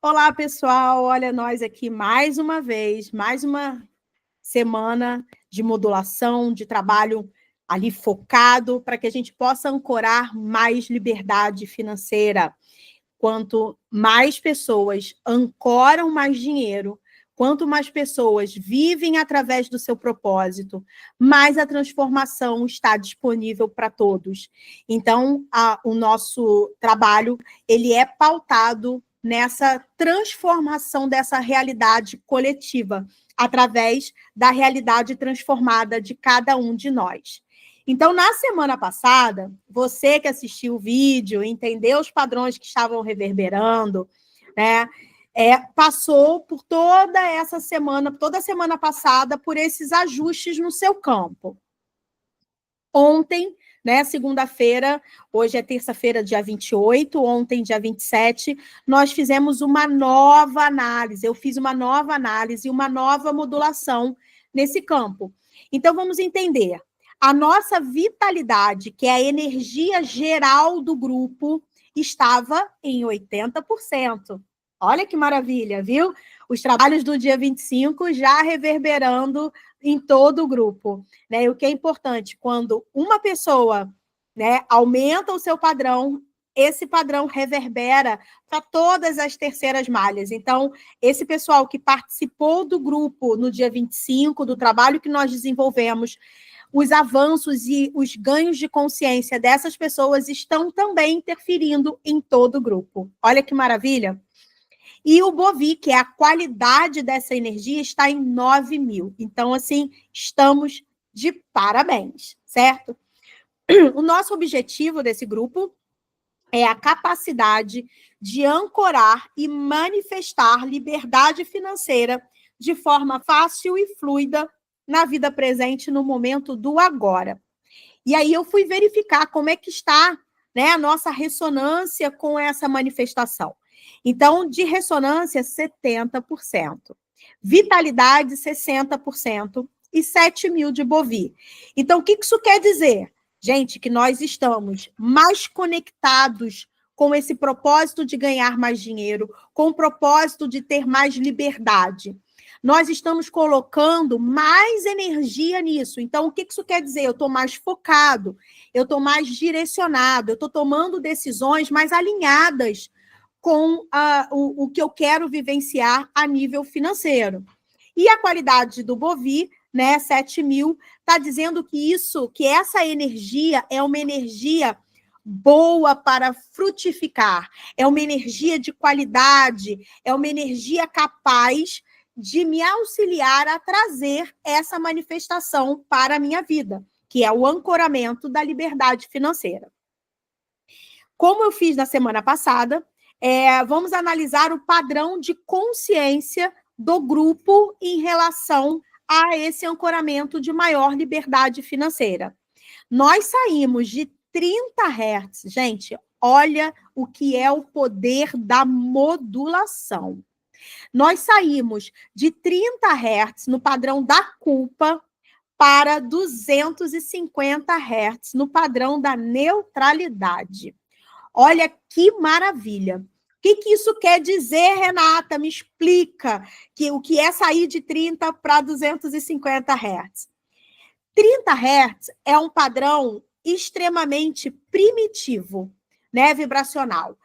Olá, pessoal. Olha, nós aqui mais uma vez, mais uma semana de modulação, de trabalho ali focado para que a gente possa ancorar mais liberdade financeira. Quanto mais pessoas ancoram mais dinheiro, quanto mais pessoas vivem através do seu propósito, mais a transformação está disponível para todos. Então, o nosso trabalho ele é pautado nessa transformação dessa realidade coletiva, através da realidade transformada de cada um de nós. Então, na semana passada, você que assistiu o vídeo, entendeu os padrões que estavam reverberando, né? Passou por toda a semana passada, por esses ajustes no seu campo. Ontem, né, segunda-feira, hoje é terça-feira, dia 28, ontem, dia 27, nós fizemos uma nova análise, eu fiz uma nova análise, uma nova modulação nesse campo. Então, vamos entender. A nossa vitalidade, que é a energia geral do grupo, estava em 80%. Olha que maravilha, viu? Os trabalhos do dia 25 já reverberando em todo o grupo. Né? E o que é importante, quando uma pessoa, né, aumenta o seu padrão, esse padrão reverbera para todas as terceiras malhas. Então, esse pessoal que participou do grupo no dia 25, do trabalho que nós desenvolvemos, os avanços e os ganhos de consciência dessas pessoas estão também interferindo em todo o grupo. Olha que maravilha! E o Bovi, que é a qualidade dessa energia, está em 9.000. Então, assim, estamos de parabéns, certo? O nosso objetivo desse grupo é a capacidade de ancorar e manifestar liberdade financeira de forma fácil e fluida na vida presente, no momento do agora. E aí eu fui verificar como é que está, né, a nossa ressonância com essa manifestação. Então, de ressonância, 70%. Vitalidade, 60%. E 7.000 de Bovi. Então, o que isso quer dizer? Gente, que nós estamos mais conectados com esse propósito de ganhar mais dinheiro, com o propósito de ter mais liberdade. Nós estamos colocando mais energia nisso. Então, o que isso quer dizer? Eu estou mais focado, eu estou mais direcionado, eu estou tomando decisões mais alinhadas com o que eu quero vivenciar a nível financeiro. E a qualidade do Bovi, né, 7.000, está dizendo que essa energia é uma energia boa para frutificar, é uma energia de qualidade, é uma energia capaz de me auxiliar a trazer essa manifestação para a minha vida, que é o ancoramento da liberdade financeira. Como eu fiz na semana passada, vamos analisar o padrão de consciência do grupo em relação a esse ancoramento de maior liberdade financeira. Nós saímos de 30 Hz, gente, olha o que é o poder da modulação. Nós saímos de 30 Hz no padrão da culpa para 250 Hz no padrão da neutralidade. Olha que maravilha. O que isso quer dizer, Renata? Me explica o que é sair de 30 para 250 Hz. 30 Hz é um padrão extremamente primitivo, né, vibracional.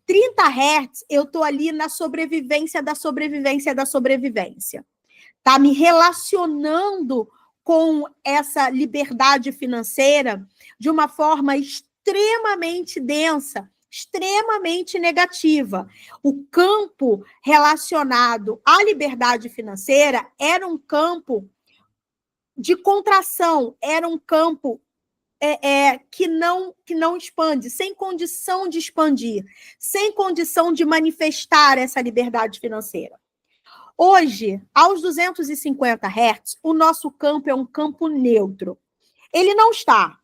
30 Hz, eu estou ali na sobrevivência da sobrevivência da sobrevivência. Tá me relacionando com essa liberdade financeira de uma forma extremamente densa, extremamente negativa. O campo relacionado à liberdade financeira era um campo de contração, era um campo que não expande, sem condição de expandir, sem condição de manifestar essa liberdade financeira. Hoje, aos 250 Hz, o nosso campo é um campo neutro. Ele não está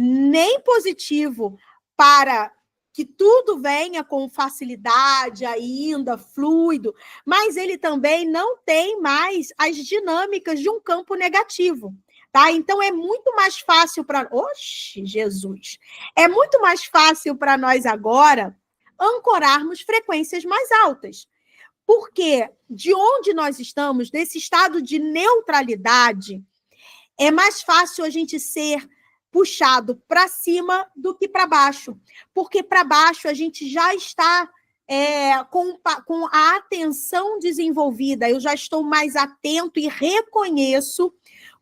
nem positivo para que tudo venha com facilidade ainda, fluido, mas ele também não tem mais as dinâmicas de um campo negativo. Tá? Então, é muito mais fácil para... Oxe, Jesus! É muito mais fácil para nós agora ancorarmos frequências mais altas. Porque de onde nós estamos, nesse estado de neutralidade, é mais fácil a gente ser puxado para cima do que para baixo. Porque para baixo a gente já está com a atenção desenvolvida, eu já estou mais atento e reconheço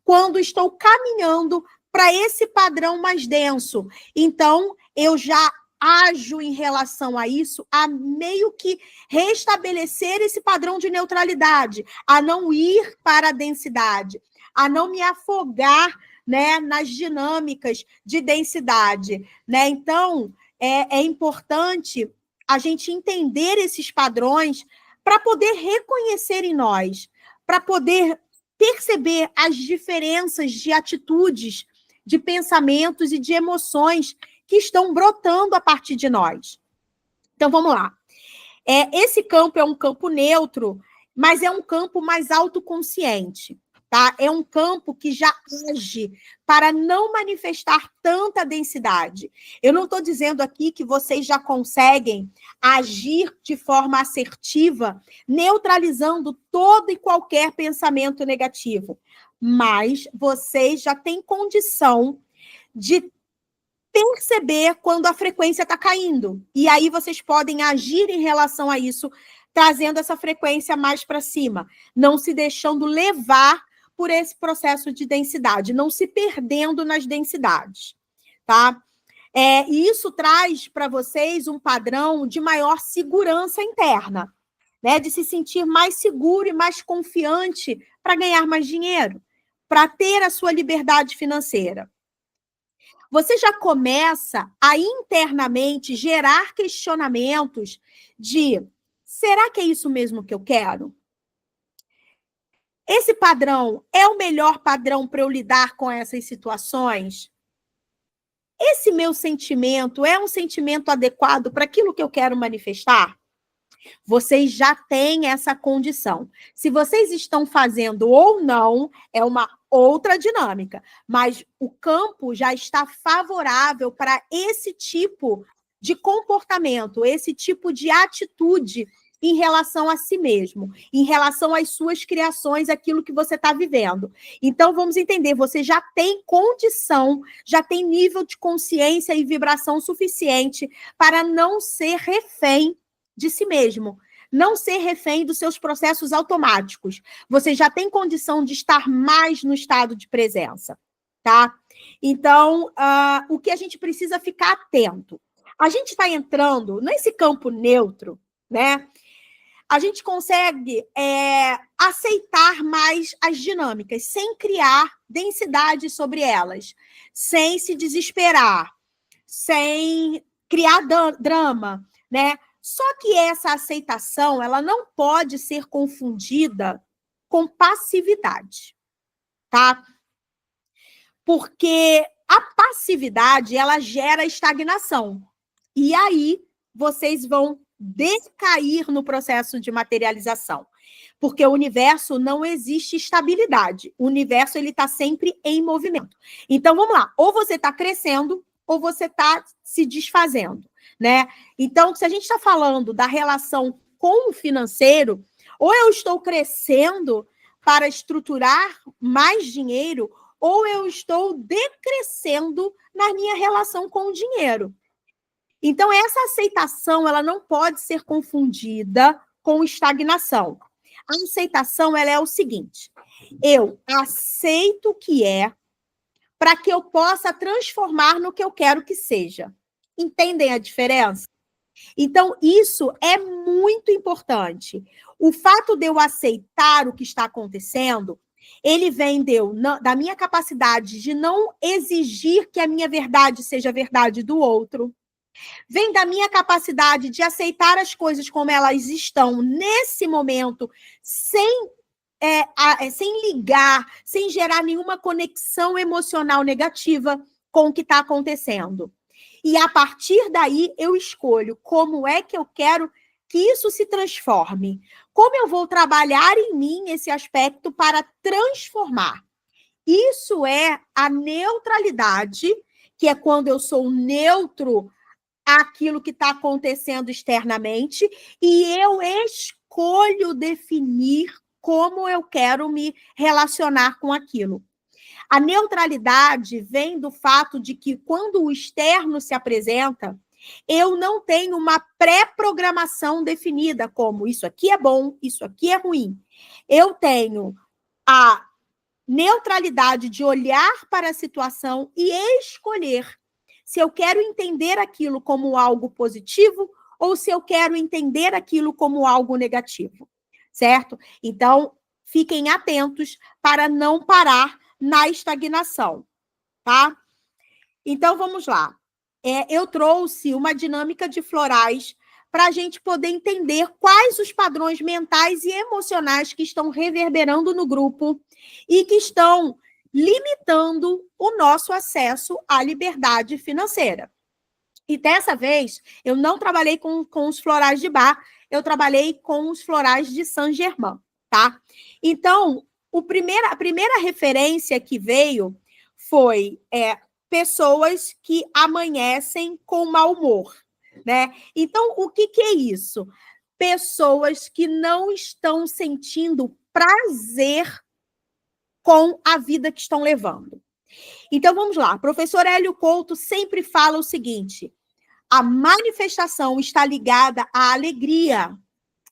quando estou caminhando para esse padrão mais denso. Então, eu já ajo em relação a isso, a meio que restabelecer esse padrão de neutralidade, a não ir para a densidade, a não me afogar, né, nas dinâmicas de densidade, né? Então, é importante a gente entender esses padrões para poder reconhecer em nós, para poder perceber as diferenças de atitudes, de pensamentos e de emoções que estão brotando a partir de nós. Então, vamos lá. Esse campo é um campo neutro, mas é um campo mais autoconsciente. Tá? É um campo que já age para não manifestar tanta densidade. Eu não estou dizendo aqui que vocês já conseguem agir de forma assertiva, neutralizando todo e qualquer pensamento negativo, mas vocês já têm condição de perceber quando a frequência está caindo. E aí vocês podem agir em relação a isso, trazendo essa frequência mais para cima, não se deixando levar por esse processo de densidade, não se perdendo nas densidades, tá? E isso traz para vocês um padrão de maior segurança interna, né? De se sentir mais seguro e mais confiante para ganhar mais dinheiro, para ter a sua liberdade financeira. Você já começa a internamente gerar questionamentos de: será que é isso mesmo que eu quero? Esse padrão é o melhor padrão para eu lidar com essas situações? Esse meu sentimento é um sentimento adequado para aquilo que eu quero manifestar? Vocês já têm essa condição. Se vocês estão fazendo ou não, é uma outra dinâmica. Mas o campo já está favorável para esse tipo de comportamento, esse tipo de atitude em relação a si mesmo, em relação às suas criações, aquilo que você está vivendo. Então, vamos entender, você já tem condição, já tem nível de consciência e vibração suficiente para não ser refém de si mesmo, não ser refém dos seus processos automáticos. Você já tem condição de estar mais no estado de presença, tá? Então, o que a gente precisa ficar atento? A gente está entrando nesse campo neutro, né? A gente consegue aceitar mais as dinâmicas, sem criar densidade sobre elas, sem se desesperar, sem criar drama, né? Só que essa aceitação, ela não pode ser confundida com passividade, tá? Porque a passividade, ela gera estagnação. E aí, vocês vão decair no processo de materialização. Porque o universo não existe estabilidade. O universo, ele está sempre em movimento. Então, vamos lá. Ou você está crescendo, ou você está se desfazendo, né? Então, se a gente está falando da relação com o financeiro, ou eu estou crescendo para estruturar mais dinheiro, ou eu estou decrescendo na minha relação com o dinheiro. Então, essa aceitação, ela não pode ser confundida com estagnação. A aceitação, ela é o seguinte: eu aceito o que é para que eu possa transformar no que eu quero que seja. Entendem a diferença? Então, isso é muito importante. O fato de eu aceitar o que está acontecendo, ele vem da minha capacidade de não exigir que a minha verdade seja a verdade do outro. Vem da minha capacidade de aceitar as coisas como elas estão nesse momento, sem ligar, sem gerar nenhuma conexão emocional negativa com o que está acontecendo. E a partir daí, eu escolho como é que eu quero que isso se transforme. Como eu vou trabalhar em mim esse aspecto para transformar. Isso é a neutralidade, que é quando eu sou neutro àquilo que está acontecendo externamente, e eu escolho escolho definir como eu quero me relacionar com aquilo. A neutralidade vem do fato de que, quando o externo se apresenta, eu não tenho uma pré-programação definida, como isso aqui é bom, isso aqui é ruim. Eu tenho a neutralidade de olhar para a situação e escolher se eu quero entender aquilo como algo positivo ou se eu quero entender aquilo como algo negativo, certo? Então, fiquem atentos para não parar na estagnação, tá? Então, vamos lá. Eu trouxe uma dinâmica de florais para a gente poder entender quais os padrões mentais e emocionais que estão reverberando no grupo e que estão limitando o nosso acesso à liberdade financeira. E dessa vez, eu não trabalhei com os florais de Bach, eu trabalhei com os florais de Saint-Germain, tá? Então, a primeira referência que veio foi pessoas que amanhecem com mau humor, né? Então, o que é isso? Pessoas que não estão sentindo prazer com a vida que estão levando. Então, vamos lá. O professor Hélio Couto sempre fala o seguinte: a manifestação está ligada à alegria,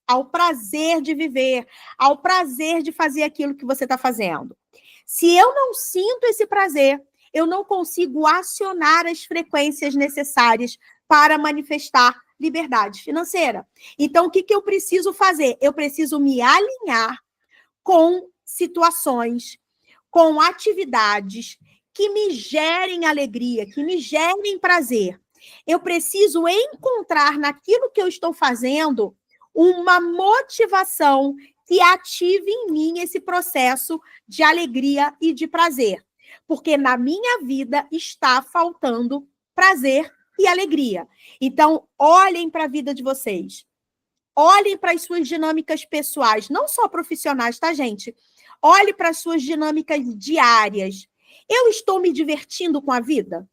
ao prazer de viver, ao prazer de fazer aquilo que você está fazendo. Se eu não sinto esse prazer, eu não consigo acionar as frequências necessárias para manifestar liberdade financeira. Então, o que eu preciso fazer? Eu preciso me alinhar com situações, com atividades que me gerem alegria, que me gerem prazer. Eu preciso encontrar naquilo que eu estou fazendo uma motivação que ative em mim esse processo de alegria e de prazer. Porque na minha vida está faltando prazer e alegria. Então, olhem para a vida de vocês. Olhem para as suas dinâmicas pessoais, não só profissionais, tá, gente? Olhe para as suas dinâmicas diárias. Eu estou me divertindo com a vida?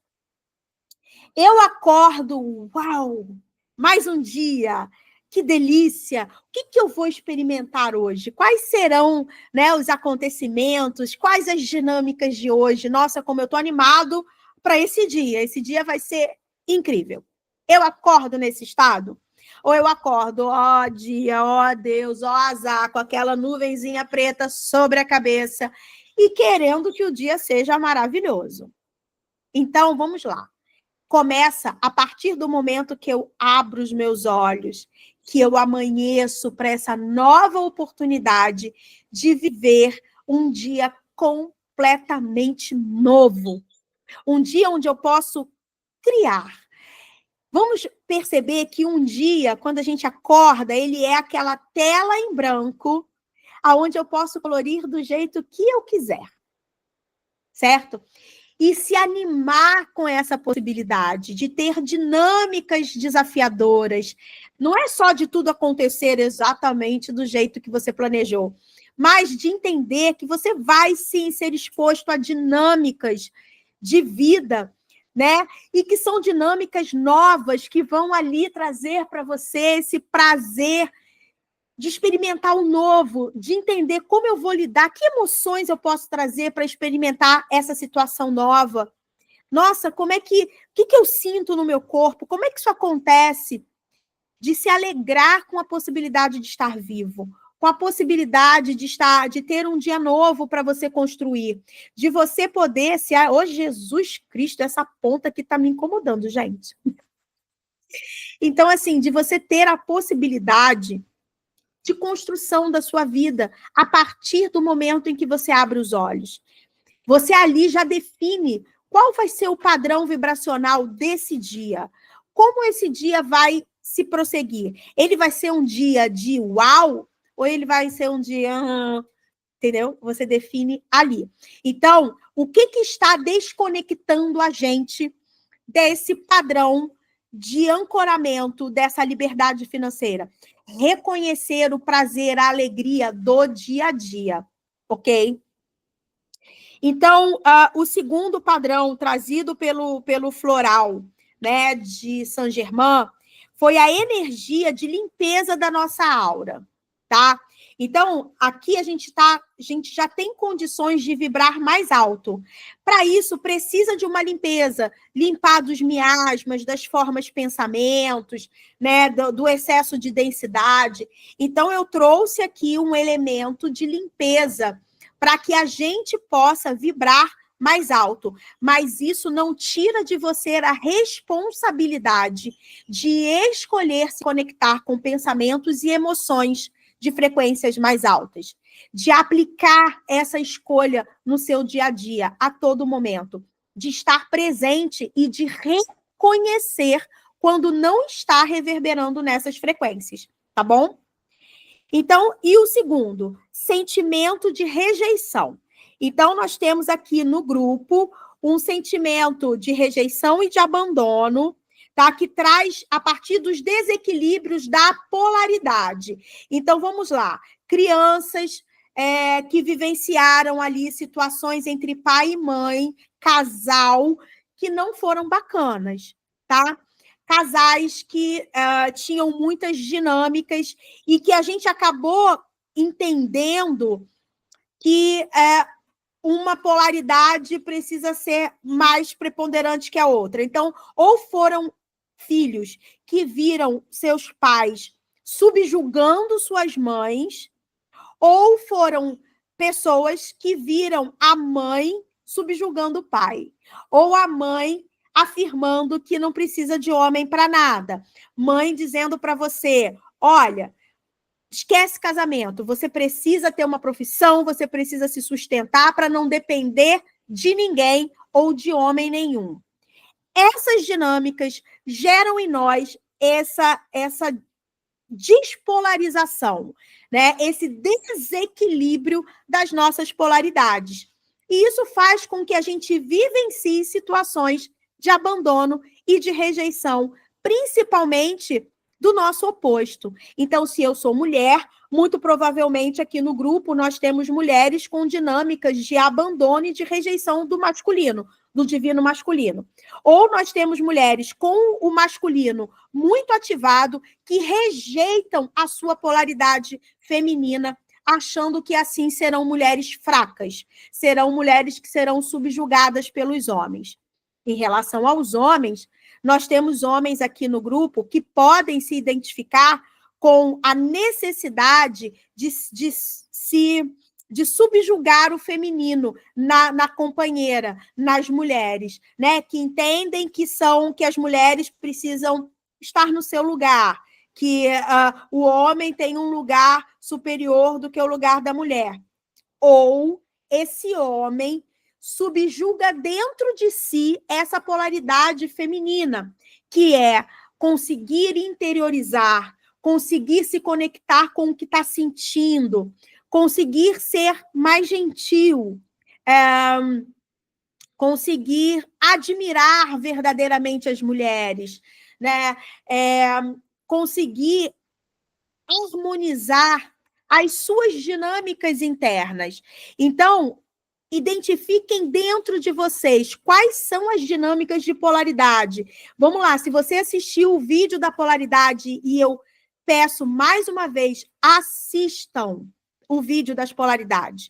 Eu acordo, uau, mais um dia, que delícia. O que eu vou experimentar hoje? Quais serão, né, os acontecimentos? Quais as dinâmicas de hoje? Nossa, como eu estou animado para esse dia. Esse dia vai ser incrível. Eu acordo nesse estado? Ou eu acordo, ó dia, ó Deus, ó azar, com aquela nuvenzinha preta sobre a cabeça e querendo que o dia seja maravilhoso? Então, vamos lá. Começa a partir do momento que eu abro os meus olhos, que eu amanheço para essa nova oportunidade de viver um dia completamente novo. Um dia onde eu posso criar. Vamos perceber que um dia, quando a gente acorda, ele é aquela tela em branco, aonde eu posso colorir do jeito que eu quiser. Certo? E se animar com essa possibilidade de ter dinâmicas desafiadoras. Não é só de tudo acontecer exatamente do jeito que você planejou, mas de entender que você vai, sim, ser exposto a dinâmicas de vida, né? E que são dinâmicas novas que vão ali trazer para você esse prazer de experimentar o novo, de entender como eu vou lidar, que emoções eu posso trazer para experimentar essa situação nova. Nossa, o que eu sinto no meu corpo? Como é que isso acontece? De se alegrar com a possibilidade de estar vivo, com a possibilidade de ter um dia novo para você construir, de você poder Jesus Cristo, essa ponta que está me incomodando, gente. Então, assim, de você ter a possibilidade de construção da sua vida a partir do momento em que você abre os olhos. Você ali já define qual vai ser o padrão vibracional desse dia. Como esse dia vai se prosseguir? Ele vai ser um dia de uau ou ele vai ser um dia... entendeu? Você define ali. Então, o que está desconectando a gente desse padrão de ancoramento dessa liberdade financeira? Reconhecer o prazer, a alegria do dia a dia, ok? Então, o segundo padrão trazido pelo floral, né, de Saint-Germain, foi a energia de limpeza da nossa aura, tá? Então, aqui a gente já tem condições de vibrar mais alto. Para isso, precisa de uma limpeza, limpar dos miasmas, das formas pensamentos, né, do excesso de densidade. Então, eu trouxe aqui um elemento de limpeza para que a gente possa vibrar mais alto. Mas isso não tira de você a responsabilidade de escolher se conectar com pensamentos e emoções de frequências mais altas, de aplicar essa escolha no seu dia a dia, a todo momento, de estar presente e de reconhecer quando não está reverberando nessas frequências, tá bom? Então, e o segundo, sentimento de rejeição. Então, nós temos aqui no grupo um sentimento de rejeição e de abandono, tá? Que traz a partir dos desequilíbrios da polaridade. Então, vamos lá. Crianças que vivenciaram ali situações entre pai e mãe, casal, que não foram bacanas, tá? Casais que tinham muitas dinâmicas e que a gente acabou entendendo que uma polaridade precisa ser mais preponderante que a outra. Então, ou foram filhos que viram seus pais subjugando suas mães, ou foram pessoas que viram a mãe subjugando o pai, ou a mãe afirmando que não precisa de homem para nada. Mãe dizendo para você, olha, esquece casamento, você precisa ter uma profissão, você precisa se sustentar para não depender de ninguém ou de homem nenhum. Essas dinâmicas geram em nós essa despolarização, né? Esse desequilíbrio das nossas polaridades. E isso faz com que a gente vivencie situações de abandono e de rejeição, principalmente do nosso oposto. Então, se eu sou mulher, muito provavelmente aqui no grupo nós temos mulheres com dinâmicas de abandono e de rejeição do masculino, do divino masculino. Ou nós temos mulheres com o masculino muito ativado que rejeitam a sua polaridade feminina, achando que assim serão mulheres fracas, serão mulheres que serão subjugadas pelos homens. Em relação aos homens, nós temos homens aqui no grupo que podem se identificar com a necessidade de subjugar o feminino na companheira, nas mulheres, né? Que entendem que as mulheres precisam estar no seu lugar, que o homem tem um lugar superior do que o lugar da mulher. Ou esse homem subjuga dentro de si essa polaridade feminina, que é conseguir interiorizar, conseguir se conectar com o que está sentindo, conseguir ser mais gentil, conseguir admirar verdadeiramente as mulheres, né? Conseguir harmonizar as suas dinâmicas internas. Então, identifiquem dentro de vocês quais são as dinâmicas de polaridade. Vamos lá, se você assistiu o vídeo da polaridade, e eu peço mais uma vez, assistam o vídeo das polaridades.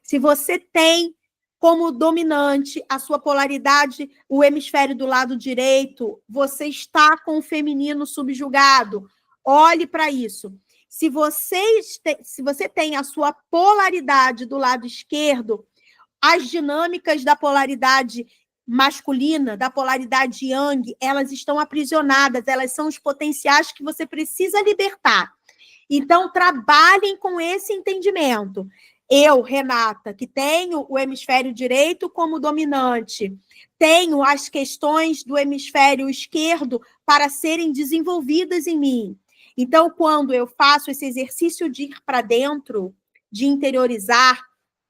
Se você tem como dominante a sua polaridade, o hemisfério do lado direito, você está com o feminino subjugado. Olhe para isso. Se você tem a sua polaridade do lado esquerdo, as dinâmicas da polaridade masculina, da polaridade yang, elas estão aprisionadas, elas são os potenciais que você precisa libertar. Então, trabalhem com esse entendimento. Eu, Renata, que tenho o hemisfério direito como dominante, tenho as questões do hemisfério esquerdo para serem desenvolvidas em mim. Então, quando eu faço esse exercício de ir para dentro, de interiorizar,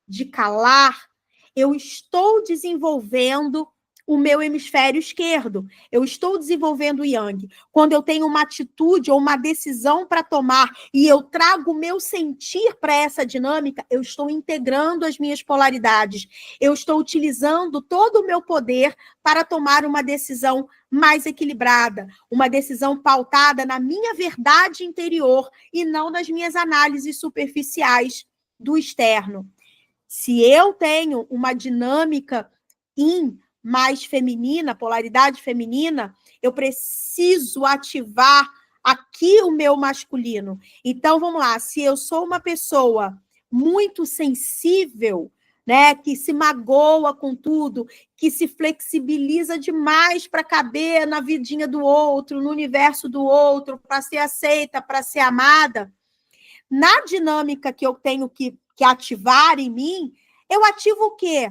de calar, eu estou desenvolvendo o meu hemisfério esquerdo. Eu estou desenvolvendo o Yang. Quando eu tenho uma atitude ou uma decisão para tomar e eu trago o meu sentir para essa dinâmica, eu estou integrando as minhas polaridades. Eu estou utilizando todo o meu poder para tomar uma decisão mais equilibrada, uma decisão pautada na minha verdade interior e não nas minhas análises superficiais do externo. Se eu tenho uma dinâmica mais feminina, polaridade feminina, eu preciso ativar aqui o meu masculino. Então, vamos lá, se eu sou uma pessoa muito sensível, né, que se magoa com tudo, que se flexibiliza demais para caber na vidinha do outro, no universo do outro, para ser aceita, para ser amada, na dinâmica que eu tenho que ativar em mim, eu ativo o quê?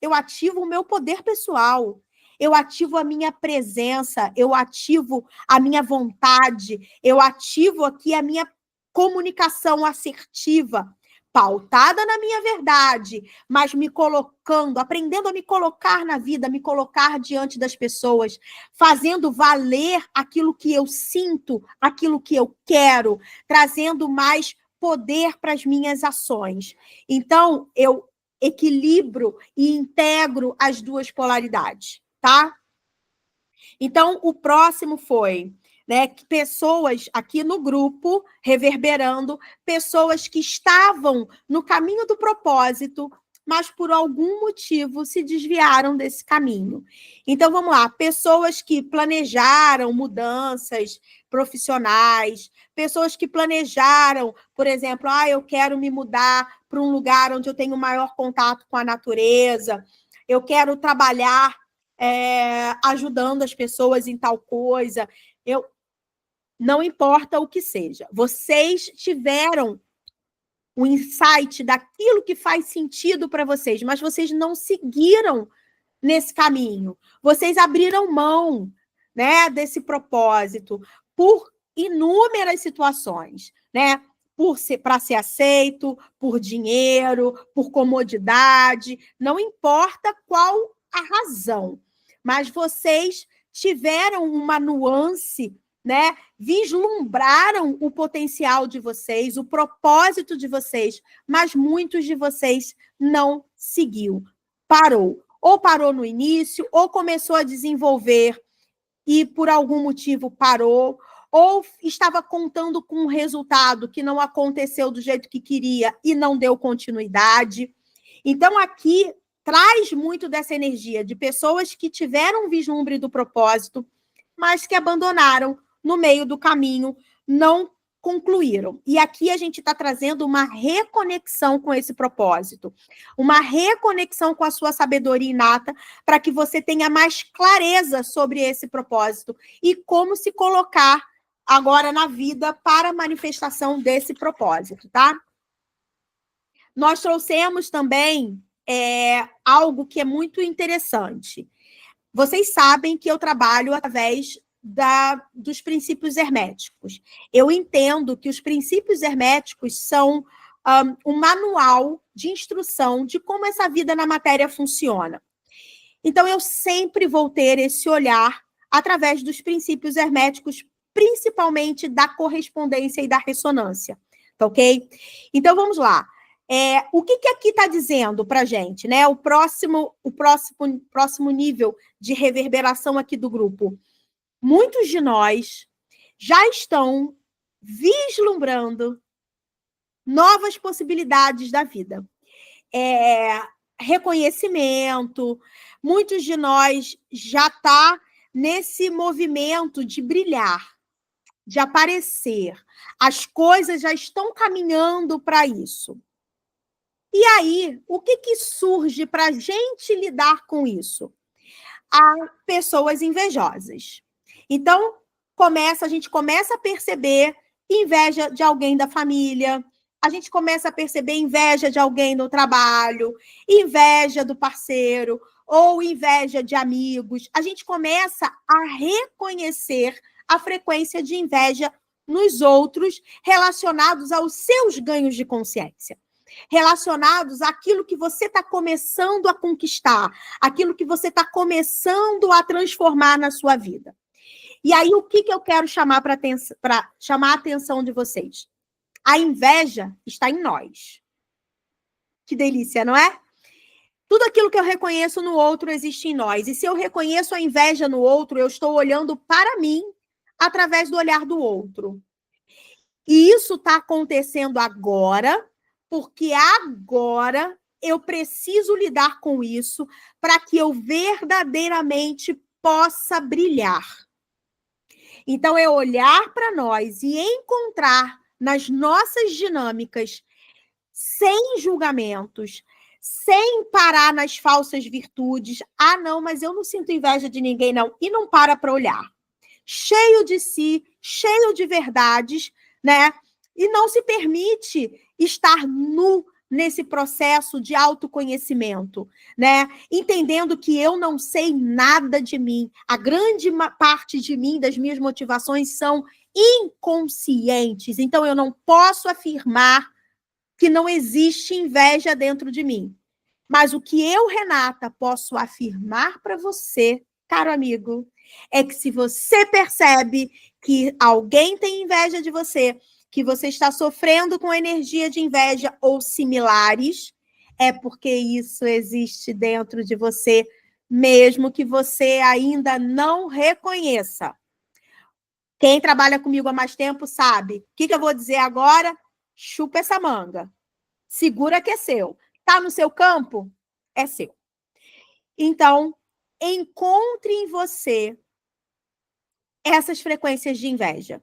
Eu ativo o meu poder pessoal, eu ativo a minha presença, eu ativo a minha vontade, eu ativo aqui a minha comunicação assertiva, pautada na minha verdade, mas me colocando, aprendendo a me colocar na vida, me colocar diante das pessoas, fazendo valer aquilo que eu sinto, aquilo que eu quero, trazendo mais poder para as minhas ações. Então, eu equilibro e integro as duas polaridades, tá? Então, o próximo foi, né, que pessoas aqui no grupo, reverberando, pessoas que estavam no caminho do propósito, mas por algum motivo se desviaram desse caminho. Então, vamos lá, pessoas que planejaram mudanças profissionais, pessoas que planejaram, por exemplo, eu quero me mudar para um lugar onde eu tenho maior contato com a natureza, eu quero trabalhar ajudando as pessoas em tal coisa, não importa o que seja, vocês tiveram o insight daquilo que faz sentido para vocês, mas vocês não seguiram nesse caminho, vocês abriram mão, né, desse propósito por inúmeras situações, né? Para ser aceito, por dinheiro, por comodidade, não importa qual a razão, mas vocês tiveram uma nuance, né? Vislumbraram o potencial de vocês, o propósito de vocês, mas muitos de vocês não seguiu, parou. Ou parou no início, ou começou a desenvolver e por algum motivo parou, ou estava contando com um resultado que não aconteceu do jeito que queria e não deu continuidade. Então, aqui traz muito dessa energia de pessoas que tiveram um vislumbre do propósito, mas que abandonaram no meio do caminho, não concluíram. E aqui a gente está trazendo uma reconexão com esse propósito, uma reconexão com a sua sabedoria inata, para que você tenha mais clareza sobre esse propósito e como se colocar agora na vida para a manifestação desse propósito, tá? Nós trouxemos também algo que é muito interessante. Vocês sabem que eu trabalho através dos princípios herméticos. Eu entendo que os princípios herméticos são um manual de instrução de como essa vida na matéria funciona. Então, eu sempre vou ter esse olhar através dos princípios herméticos, principalmente da correspondência e da ressonância, tá ok? Então, vamos lá. O que aqui está dizendo para a gente, né? O próximo nível de reverberação aqui do grupo. Muitos de nós já estão vislumbrando novas possibilidades da vida. Reconhecimento, muitos de nós já estão nesse movimento de brilhar, de aparecer. As coisas já estão caminhando para isso. E aí, o que surge para a gente lidar com isso? Há pessoas invejosas. Então, a gente começa a perceber inveja de alguém da família, a gente começa a perceber inveja de alguém no trabalho, inveja do parceiro, ou inveja de amigos. A gente começa a reconhecer a frequência de inveja nos outros relacionados aos seus ganhos de consciência. relacionados àquilo que você está começando a conquistar, aquilo que você está começando a transformar na sua vida. E aí, o que eu quero chamar para chamar a atenção de vocês? A inveja está em nós. Que delícia, não é? Tudo aquilo que eu reconheço no outro existe em nós. E se eu reconheço a inveja no outro, eu estou olhando para mim através do olhar do outro. E isso está acontecendo agora, porque agora eu preciso lidar com isso para que eu verdadeiramente possa brilhar. Então, é olhar para nós e encontrar nas nossas dinâmicas, sem julgamentos, sem parar nas falsas virtudes. Ah, não, mas eu não sinto inveja de ninguém, não. E não para olhar. Cheio de si, cheio de verdades, né? E não se permite estar nu nesse processo de autoconhecimento, né? Entendendo que eu não sei nada de mim. A grande parte de mim, das minhas motivações, são inconscientes. Então, eu não posso afirmar que não existe inveja dentro de mim. Mas o que eu, Renata, posso afirmar para você, caro amigo, é que se você percebe que alguém tem inveja de você, que você está sofrendo com energia de inveja ou similares, é porque isso existe dentro de você, mesmo que você ainda não reconheça. Quem trabalha comigo há mais tempo sabe. O que eu vou dizer agora? Chupa essa manga. Segura que é seu. Está no seu campo? É seu. Então, encontre em você essas frequências de inveja.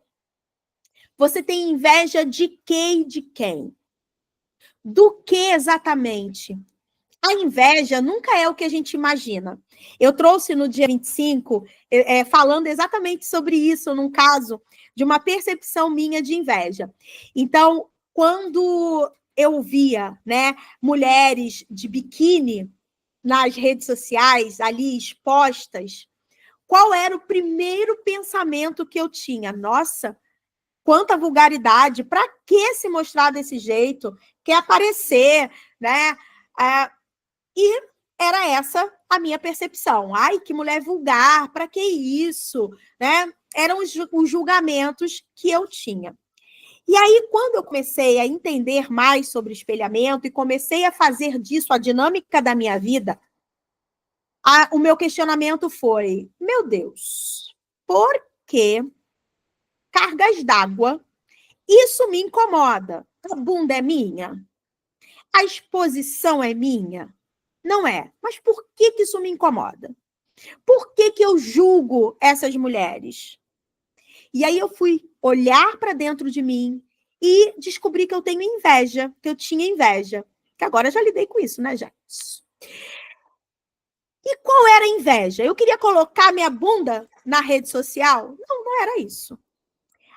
Você tem inveja de quê e de quem? Do que exatamente? A inveja nunca é o que a gente imagina. Eu trouxe no dia 25, falando exatamente sobre isso, num caso de uma percepção minha de inveja. Então, quando eu via, né, mulheres de biquíni nas redes sociais, ali expostas, qual era o primeiro pensamento que eu tinha? Nossa, quanta vulgaridade, para que se mostrar desse jeito? Quer aparecer, né? E era essa a minha percepção. Ai, que mulher vulgar, para que isso? Né? Eram os julgamentos que eu tinha. E aí, quando eu comecei a entender mais sobre espelhamento e comecei a fazer disso a dinâmica da minha vida, o meu questionamento foi, meu Deus, por que cargas d'água? Isso me incomoda. A bunda é minha? A exposição é minha? Não é. Mas por que isso me incomoda? Por que eu julgo essas mulheres? E aí eu fui olhar para dentro de mim e descobri que eu tenho inveja, que eu tinha inveja. Que agora eu já lidei com isso, né, gente? E qual era a inveja? Eu queria colocar minha bunda na rede social? Não, não era isso.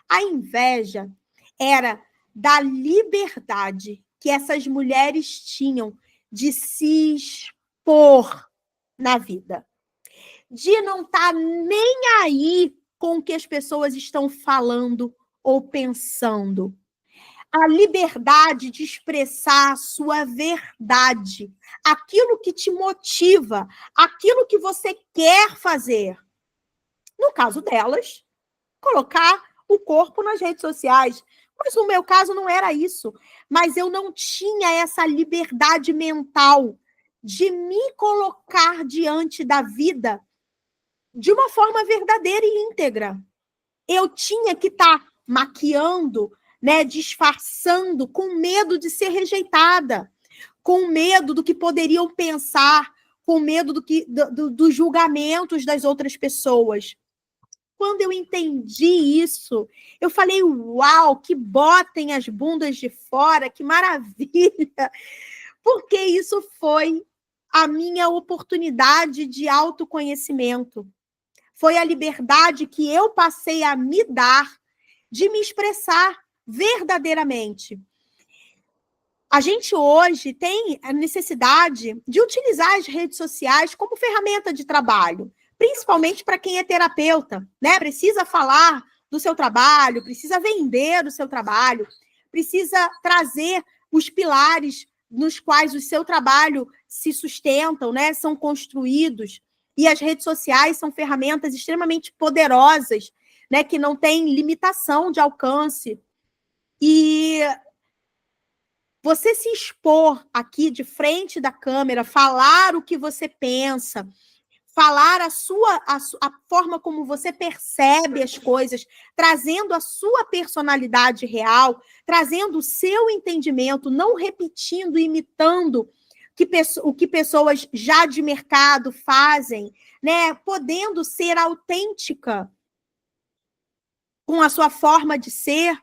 A inveja era da liberdade que essas mulheres tinham de se expor na vida. De não estar nem aí com o que as pessoas estão falando ou pensando. A liberdade de expressar a sua verdade, aquilo que te motiva, aquilo que você quer fazer. No caso delas, colocar o corpo nas redes sociais. Mas no meu caso não era isso. Mas eu não tinha essa liberdade mental de me colocar diante da vida de uma forma verdadeira e íntegra. Eu tinha que estar maquiando, né, disfarçando, com medo de ser rejeitada, com medo do que poderiam pensar, com medo dos julgamentos das outras pessoas. Quando eu entendi isso, eu falei, uau, que botem as bundas de fora, que maravilha! Porque isso foi a minha oportunidade de autoconhecimento. Foi a liberdade que eu passei a me dar de me expressar verdadeiramente. A gente hoje tem a necessidade de utilizar as redes sociais como ferramenta de trabalho, principalmente para quem é terapeuta, né? Precisa falar do seu trabalho, precisa vender o seu trabalho, precisa trazer os pilares nos quais o seu trabalho se sustentam, né, são construídos, e as redes sociais são ferramentas extremamente poderosas, né, que não têm limitação de alcance. E você se expor aqui de frente da câmera, falar o que você pensa, falar a forma como você percebe as coisas, trazendo a sua personalidade real, trazendo o seu entendimento, não repetindo, imitando o que pessoas já de mercado fazem, né? Podendo ser autêntica com a sua forma de ser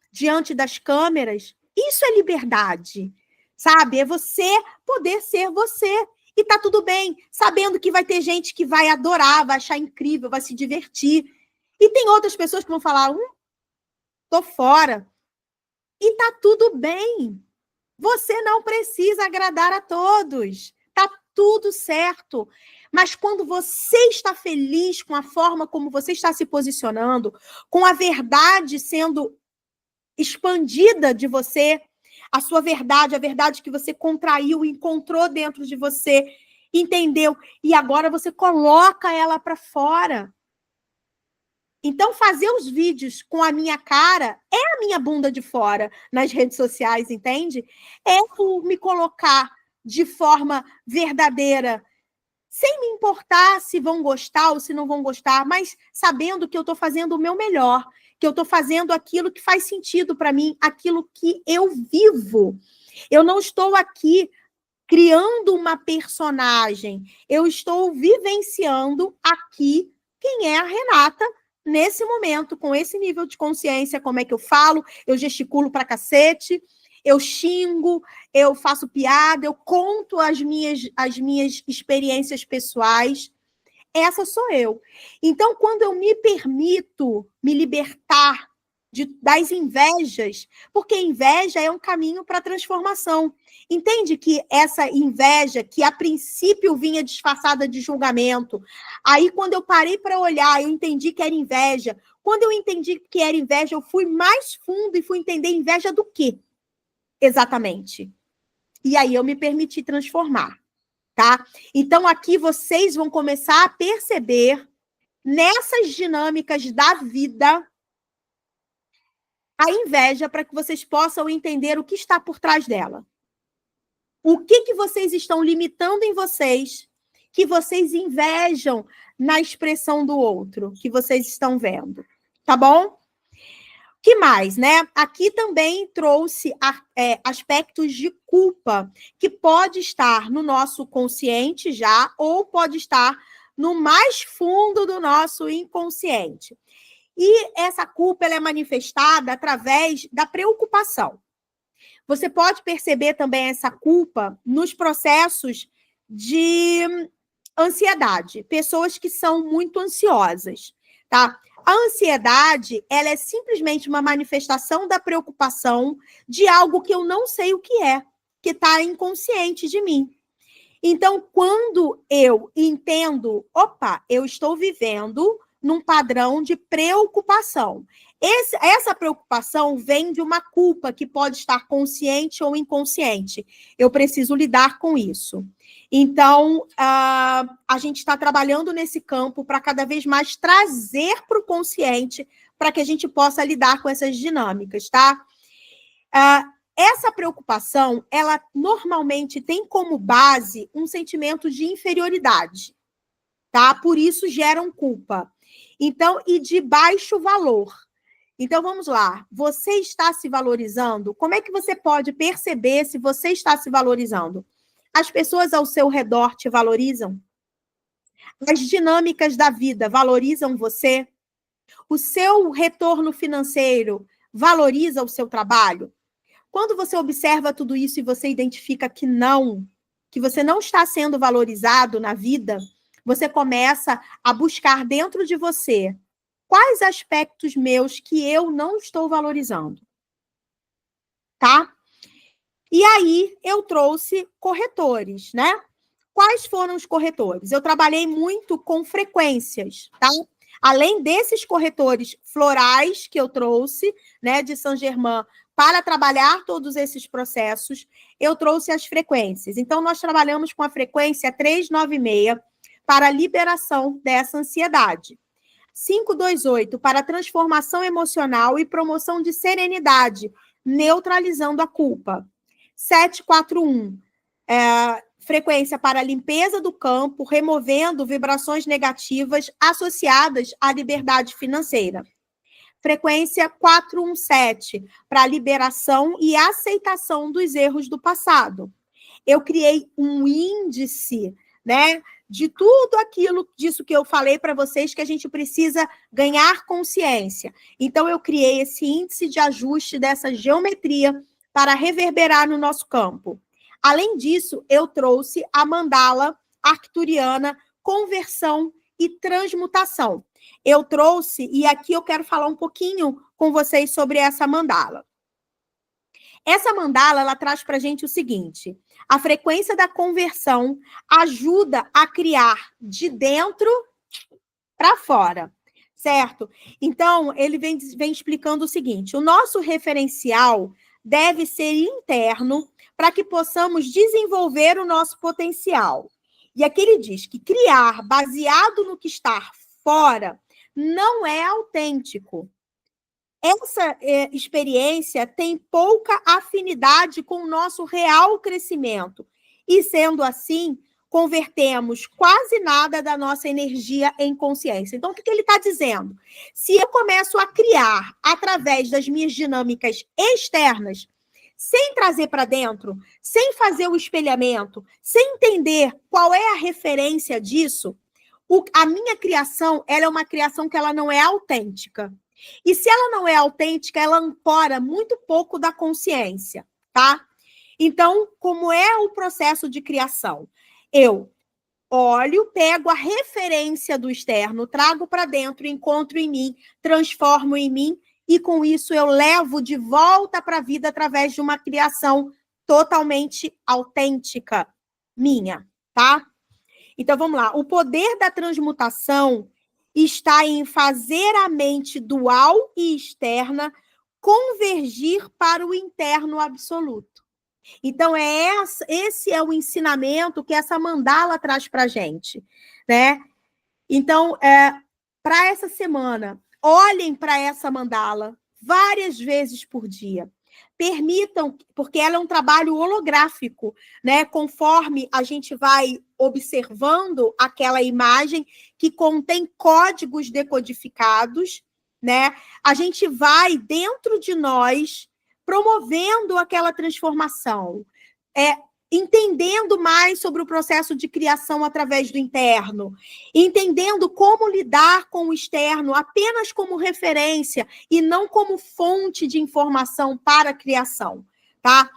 diante das câmeras. Isso é liberdade, sabe? É você poder ser você. E tá tudo bem, sabendo que vai ter gente que vai adorar, vai achar incrível, vai se divertir. E tem outras pessoas que vão falar, tô fora. E tá tudo bem. Você não precisa agradar a todos. Tá tudo certo. Mas quando você está feliz com a forma como você está se posicionando, com a verdade sendo expandida de você, a sua verdade, a verdade que você contraiu, encontrou dentro de você, entendeu? E agora você coloca ela para fora. Então, fazer os vídeos com a minha cara é a minha bunda de fora nas redes sociais, entende? É por me colocar de forma verdadeira, sem me importar se vão gostar ou se não vão gostar, mas sabendo que eu estou fazendo o meu melhor, que eu estou fazendo aquilo que faz sentido para mim, aquilo que eu vivo. Eu não estou aqui criando uma personagem, eu estou vivenciando aqui quem é a Renata nesse momento, com esse nível de consciência, como é que eu falo, eu gesticulo pra cacete, eu xingo, eu faço piada, eu conto as minhas experiências pessoais. Essa sou eu. Então, quando eu me permito me libertar das invejas, porque inveja é um caminho para a transformação. Entende que essa inveja, que a princípio vinha disfarçada de julgamento, aí quando eu parei para olhar, eu entendi que era inveja. Quando eu entendi que era inveja, eu fui mais fundo e fui entender inveja do quê? Exatamente. E aí eu me permiti transformar. Tá? Então, aqui vocês vão começar a perceber, nessas dinâmicas da vida, a inveja, para que vocês possam entender o que está por trás dela. O que vocês estão limitando em vocês, que vocês invejam na expressão do outro, que vocês estão vendo. Tá bom? Que mais, né? Aqui também trouxe aspectos de culpa, que pode estar no nosso consciente já, ou pode estar no mais fundo do nosso inconsciente. E essa culpa ela é manifestada através da preocupação. Você pode perceber também essa culpa nos processos de ansiedade, pessoas que são muito ansiosas, tá? A ansiedade, ela é simplesmente uma manifestação da preocupação de algo que eu não sei o que está inconsciente de mim. Então, quando eu entendo, opa, eu estou vivendo num padrão de preocupação. Essa preocupação vem de uma culpa que pode estar consciente ou inconsciente. Eu preciso lidar com isso. Então, a gente está trabalhando nesse campo para cada vez mais trazer para o consciente para que a gente possa lidar com essas dinâmicas, tá? Essa preocupação, ela normalmente tem como base um sentimento de inferioridade, tá? Por isso geram culpa. Então, e de baixo valor. Então, vamos lá. Você está se valorizando? Como é que você pode perceber se você está se valorizando? As pessoas ao seu redor te valorizam? As dinâmicas da vida valorizam você? O seu retorno financeiro valoriza o seu trabalho? Quando você observa tudo isso e você identifica que você não está sendo valorizado na vida, você começa a buscar dentro de você quais aspectos meus que eu não estou valorizando. Tá? E aí, eu trouxe corretores, né? Quais foram os corretores? Eu trabalhei muito com frequências, tá? Além desses corretores florais que eu trouxe, né, de Saint-Germain, para trabalhar todos esses processos, eu trouxe as frequências. Então, nós trabalhamos com a frequência 396 para a liberação dessa ansiedade. 528 para transformação emocional e promoção de serenidade, neutralizando a culpa. 741, frequência para limpeza do campo, removendo vibrações negativas associadas à liberdade financeira. Frequência 417, para liberação e aceitação dos erros do passado. Eu criei um índice, né, de tudo aquilo disso que eu falei para vocês que a gente precisa ganhar consciência. Então, eu criei esse índice de ajuste dessa geometria para reverberar no nosso campo. Além disso, eu trouxe a mandala arcturiana, conversão e transmutação. Eu trouxe, e aqui eu quero falar um pouquinho com vocês sobre essa mandala. Essa mandala, ela traz para a gente o seguinte: a frequência da conversão ajuda a criar de dentro para fora, certo? Então, ele vem explicando o seguinte: o nosso referencial deve ser interno para que possamos desenvolver o nosso potencial. E aqui ele diz que criar baseado no que está fora não é autêntico. Essa experiência tem pouca afinidade com o nosso real crescimento. E, sendo assim, convertemos quase nada da nossa energia em consciência. Então, o que ele está dizendo? Se eu começo a criar através das minhas dinâmicas externas, sem trazer para dentro, sem fazer o espelhamento, sem entender qual é a referência disso, a minha criação, ela é uma criação que ela não é autêntica. E se ela não é autêntica, ela ancora muito pouco da consciência, tá? Então, como é o processo de criação? Eu olho, pego a referência do externo, trago para dentro, encontro em mim, transformo em mim, e com isso eu levo de volta para a vida através de uma criação totalmente autêntica minha, tá? Então, vamos lá. O poder da transmutação está em fazer a mente dual e externa convergir para o interno absoluto. Então, esse é o ensinamento que essa mandala traz para a gente, né? Então, para essa semana, olhem para essa mandala várias vezes por dia. Permitam, porque ela é um trabalho holográfico, né? Conforme a gente vai observando aquela imagem que contém códigos decodificados, né? A gente vai, dentro de nós, promovendo aquela transformação, entendendo mais sobre o processo de criação através do interno, entendendo como lidar com o externo apenas como referência e não como fonte de informação para a criação, tá?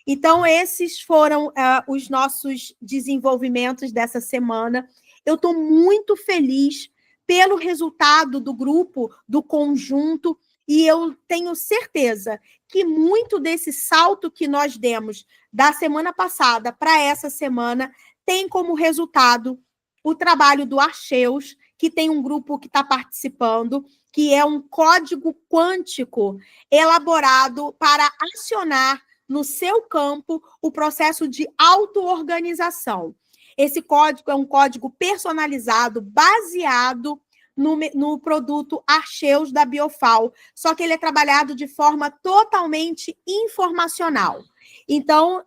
Então, esses foram os nossos desenvolvimentos dessa semana. Eu estou muito feliz pelo resultado do grupo, do conjunto, e eu tenho certeza que muito desse salto que nós demos da semana passada para essa semana tem como resultado o trabalho do Archeus, que tem um grupo que está participando, que é um código quântico elaborado para acionar no seu campo o processo de auto-organização. Esse código é um código personalizado, baseado no produto Archeus da Biofal, só que ele é trabalhado de forma totalmente informacional. Então,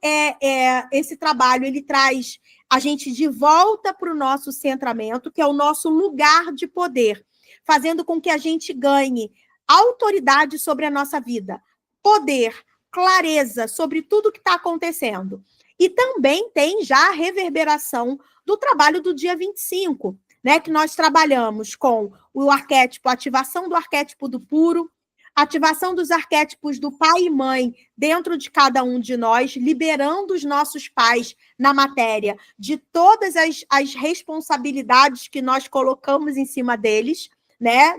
esse trabalho, ele traz a gente de volta para o nosso centramento, que é o nosso lugar de poder, fazendo com que a gente ganhe autoridade sobre a nossa vida, poder, clareza sobre tudo que está acontecendo. E também tem já a reverberação do trabalho do dia 25, né, que nós trabalhamos com o arquétipo, ativação do arquétipo do puro, ativação dos arquétipos do pai e mãe dentro de cada um de nós, liberando os nossos pais na matéria de todas as responsabilidades que nós colocamos em cima deles, né,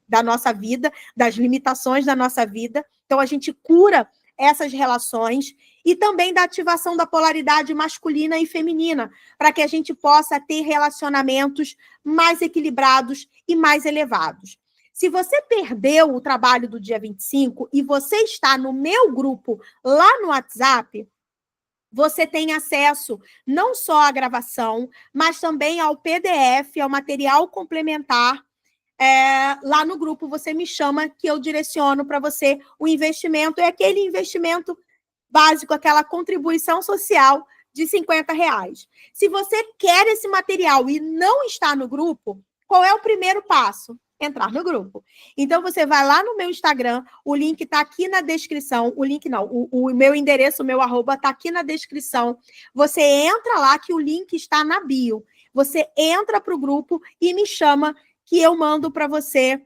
da nossa vida, das limitações da nossa vida. Então, a gente cura essas relações e também da ativação da polaridade masculina e feminina, para que a gente possa ter relacionamentos mais equilibrados e mais elevados. Se você perdeu o trabalho do dia 25 e você está no meu grupo lá no WhatsApp, você tem acesso não só à gravação, mas também ao PDF, ao material complementar. Lá no grupo você me chama que eu direciono para você o investimento. É aquele investimento básico, aquela contribuição social de R$50. Se você quer esse material e não está no grupo, qual é o primeiro passo? Entrar no grupo. Então, você vai lá no meu Instagram, o link está aqui na descrição, o link não, o meu endereço, o meu arroba está aqui na descrição. Você entra lá que o link está na bio. Você entra para o grupo e me chama que eu mando para você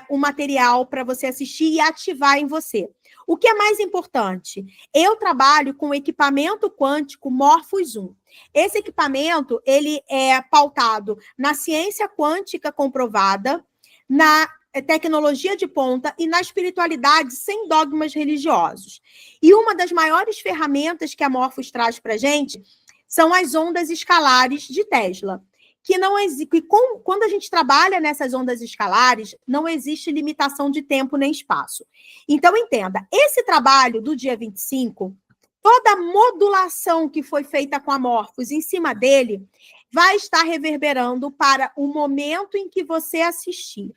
o material para você assistir e ativar em você. O que é mais importante? Eu trabalho com o equipamento quântico Morphos 1. Esse equipamento, ele é pautado na ciência quântica comprovada, na tecnologia de ponta e na espiritualidade sem dogmas religiosos. E uma das maiores ferramentas que a Morphos traz para a gente são as ondas escalares de Tesla. Que não existe, quando a gente trabalha nessas ondas escalares, não existe limitação de tempo nem espaço. Então, entenda, esse trabalho do dia 25, toda a modulação que foi feita com a Morphos em cima dele, vai estar reverberando para o momento em que você assistir.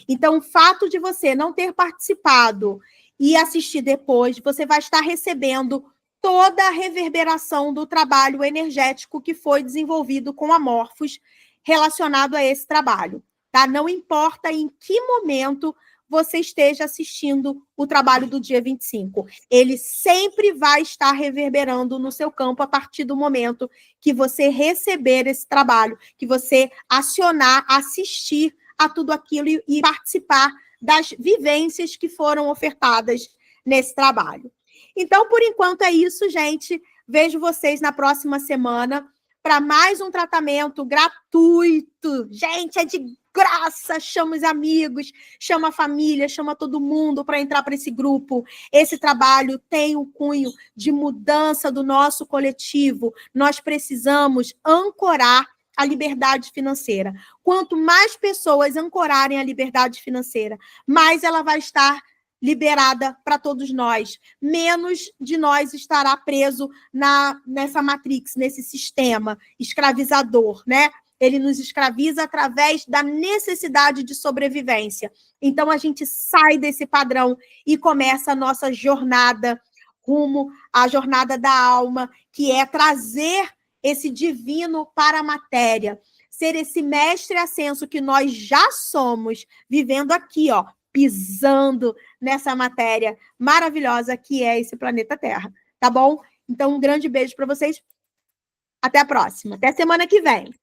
Então, o fato de você não ter participado e assistir depois, você vai estar recebendo toda a reverberação do trabalho energético que foi desenvolvido com a Morphos relacionado a esse trabalho, tá? Não importa em que momento você esteja assistindo o trabalho do dia 25. Ele sempre vai estar reverberando no seu campo a partir do momento que você receber esse trabalho, que você acionar, assistir a tudo aquilo e participar das vivências que foram ofertadas nesse trabalho. Então, por enquanto é isso, gente. Vejo vocês na próxima semana para mais um tratamento gratuito. Gente, é de graça. Chama os amigos, chama a família, chama todo mundo para entrar para esse grupo. Esse trabalho tem o cunho de mudança do nosso coletivo. Nós precisamos ancorar a liberdade financeira. Quanto mais pessoas ancorarem a liberdade financeira, mais ela vai estar liberada para todos nós. Menos de nós estará preso nessa matrix, nesse sistema escravizador, né? Ele nos escraviza através da necessidade de sobrevivência. Então, a gente sai desse padrão e começa a nossa jornada rumo à jornada da alma, que é trazer esse divino para a matéria, ser esse mestre ascenso que nós já somos, vivendo aqui, ó, pisando nessa matéria maravilhosa que é esse planeta Terra, tá bom? Então, um grande beijo para vocês. Até a próxima. Até semana que vem.